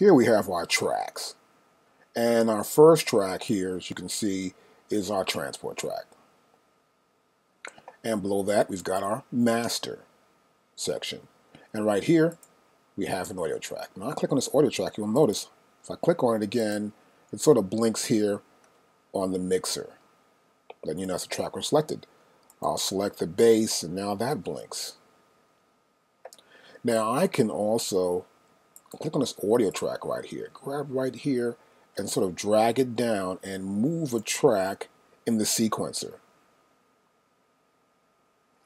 Here we have our tracks. And our first track here, as you can see, is our transport track. And below that, we've got our master section. And right here, we have an audio track. Now I click on this audio track, you'll notice if I click on it again, it sort of blinks here on the mixer. Then you know that's the track we're selected. I'll select the bass, and now that blinks. Now I can also click on this audio track right here, grab right here, and sort of drag it down and move a track in the sequencer.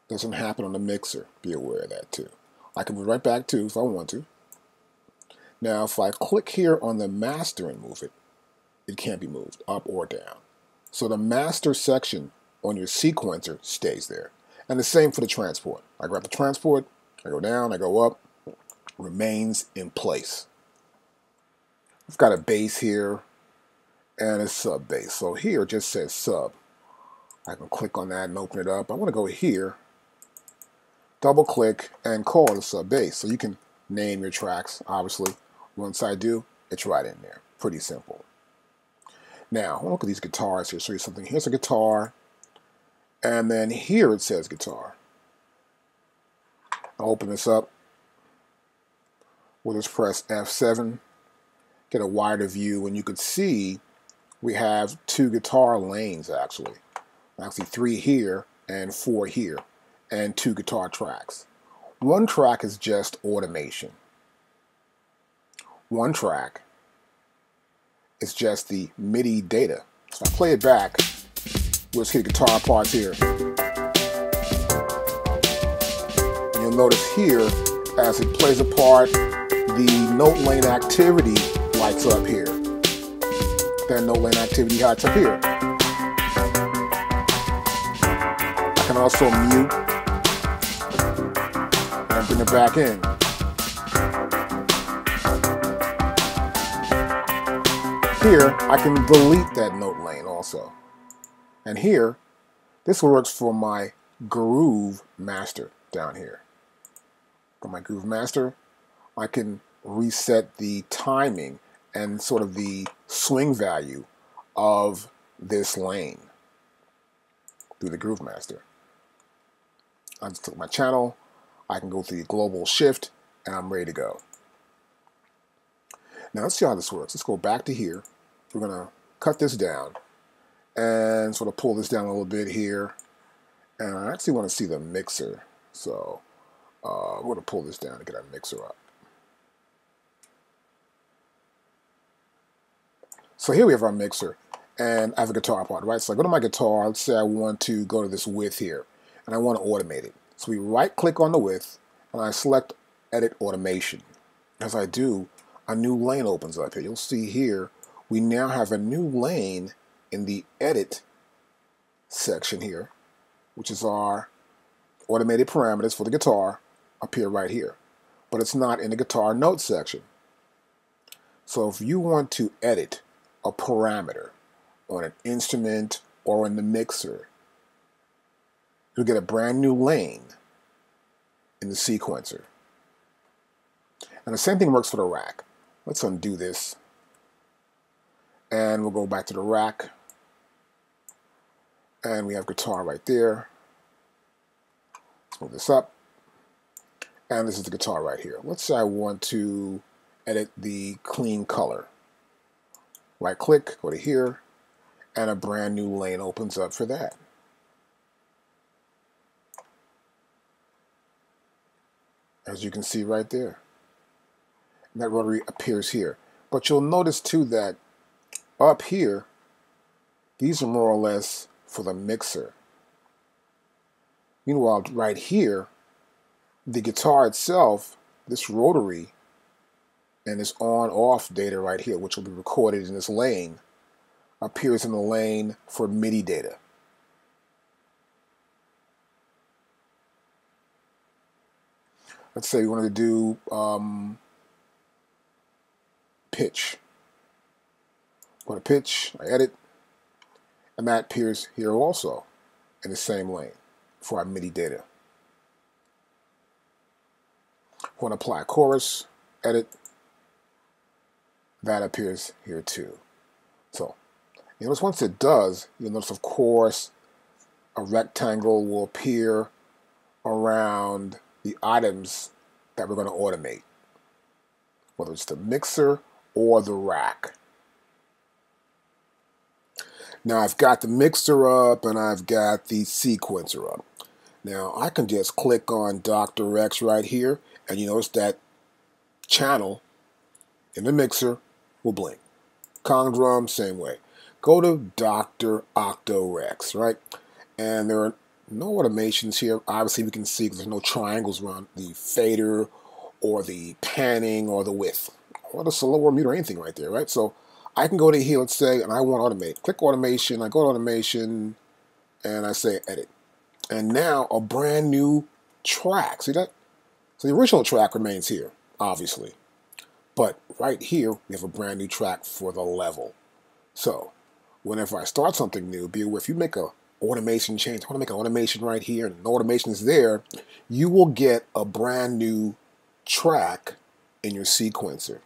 Doesn't happen on the mixer. Be aware of that too. I can move right back to if I want to. Now if I click here on the master and move it, it can't be moved up or down. So the master section on your sequencer stays there. And the same for the transport. I grab the transport, I go down, I go up, remains in place. I've got a bass here and a sub bass. So here it just says sub. I can click on that and open it up. I want to go here, double click, and call it a sub bass. So you can name your tracks, obviously. Once I do, it's right in there. Pretty simple. Now, look at these guitars here. Show you something. Here's a guitar, and then here it says guitar. I'll open this up. We'll just press F7, get a wider view, and you can see we have two guitar lanes actually. Actually 3 here and 4 here, and 2 guitar tracks. One track is just automation. One track is just the MIDI data. So if I play it back, we'll see the guitar parts here. And you'll notice here, as it plays a part, the note lane activity lights up here. That note lane activity lights up here. I can also mute and bring it back in. Here, I can delete that note lane also. And here, this works for my groove master down here. For my groove master, I can reset the timing and sort of the swing value of this lane through the groove master. I just took my channel, I can go through the global shift, and I'm ready to go. Now let's see how this works. Let's go back to here. We're going to cut this down and sort of pull this down a little bit here. And I actually want to see the mixer. So we're going to pull this down to get our mixer up. So here we have our mixer, and I have a guitar part, right? So I go to my guitar. Let's say I want to go to this width here, and I want to automate it. So we right-click on the width, and I select Edit Automation. As I do, a new lane opens up here. You'll see here, we now have a new lane in the Edit section here, which is our automated parameters for the guitar up here right here. But it's not in the guitar note section. So if you want to edit a parameter on an instrument or in the mixer, you'll get a brand new lane in the sequencer. And the same thing works for the rack. Let's undo this. And we'll go back to the rack. And we have guitar right there. Let's move this up. And this is the guitar right here. Let's say I want to edit the clean color. Right click, go to here, and a brand new lane opens up for that. As you can see right there. And that rotary appears here. But you'll notice too that up here, these are more or less for the mixer. Meanwhile, right here, the guitar itself, this rotary, and this on-off data right here, which will be recorded in this lane, appears in the lane for MIDI data. Let's say we wanted to do pitch. Go to pitch, I edit, and that appears here also in the same lane for our MIDI data. Want to apply chorus, edit, that appears here too. So you notice once it does, you'll notice, of course, a rectangle will appear around the items that we're going to automate, whether it's the mixer or the rack. Now I've got the mixer up and I've got the sequencer up. Now I can just click on Dr. X right here, and you notice that channel in the mixer will blink. Kong drum, same way. Go to Dr. Octo-Rex, right? And there are no automations here. Obviously we can see there's no triangles around the fader or the panning or the width or the slower mute or anything right there, right? So I can go to here, let's say, and I want to automate. Click automation, I go to automation, and I say edit. And now a brand new track, see that? So the original track remains here, obviously. But right here, we have a brand new track for the level. So whenever I start something new, be aware, if you make a automation change, I want to make an automation right here, and the automation is there, you will get a brand new track in your sequencer.